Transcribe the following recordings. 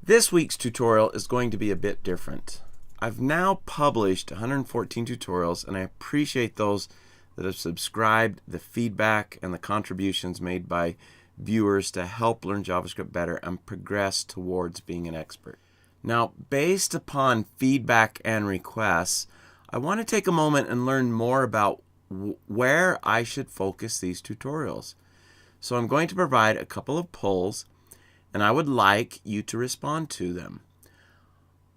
This week's tutorial is going to be a bit different. I've now published 114 tutorials, and I appreciate those that have subscribed, the feedback, and the contributions made by viewers to help learn JavaScript better and progress towards being an expert. Now, based upon feedback and requests, I want to take a moment and learn more about where I should focus these tutorials. So I'm going to provide a couple of polls, and I would like you to respond to them.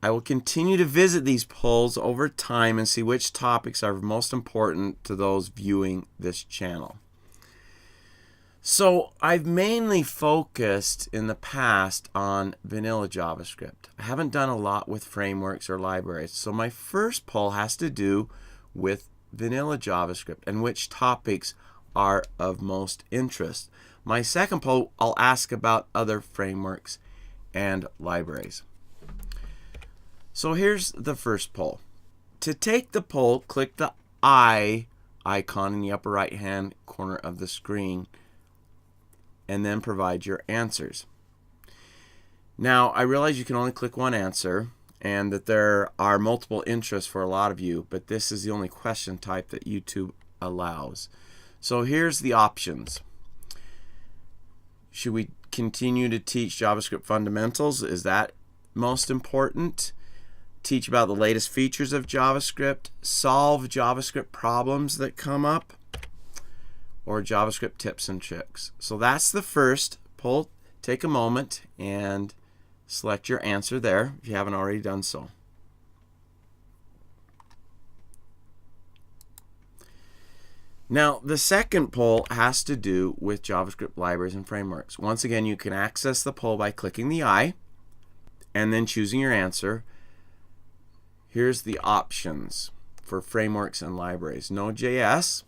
I will continue to visit these polls over time and see which topics are most important to those viewing this channel. So I've mainly focused in the past on vanilla JavaScript. I haven't done a lot with frameworks or libraries. So my first poll has to do with vanilla JavaScript and which topics are of most interest. My second poll, I'll ask about other frameworks and libraries. So here's the first poll. To take the poll, click the I icon in the upper right hand corner of the screen and then provide your answers. Now, I realize you can only click one answer and that there are multiple interests for a lot of you, but this is the only question type that YouTube allows. So here's the options. Should we continue to teach JavaScript fundamentals? Is that most important? Teach about the latest features of JavaScript? Solve JavaScript problems that come up? Or JavaScript tips and tricks? So that's the first poll. Take a moment and select your answer there if you haven't already done so. Now, the second poll has to do with JavaScript libraries and frameworks. Once again, you can access the poll by clicking the I and then choosing your answer. Here's the options for frameworks and libraries: Node.js,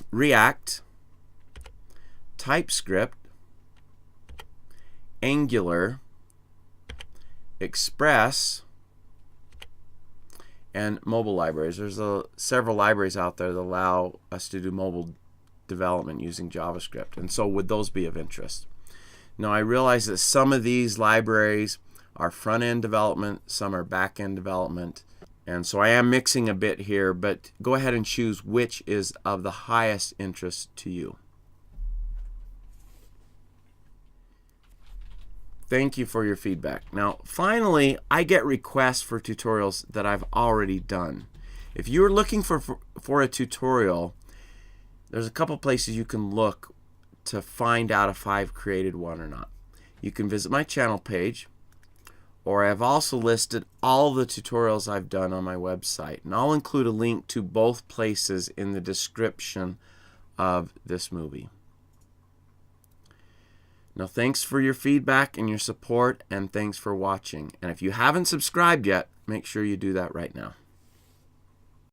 React, TypeScript, Angular, Express, and mobile libraries. There's several libraries out there that allow us to do mobile development using JavaScript, and so would those be of interest? Now, I realize that some of these libraries are front-end development, some are back-end development, and so I am mixing a bit here, but go ahead and choose which is of the highest interest to you. Thank you for your feedback. Now, finally, I get requests for tutorials that I've already done. If you're looking for a tutorial, there's a couple places you can look to find out if I've created one or not. You can visit my channel page, or I've also listed all the tutorials I've done on my website, and I'll include a link to both places in the description of this movie. Now, thanks for your feedback and your support, and thanks for watching. And if you haven't subscribed yet, make sure you do that right now.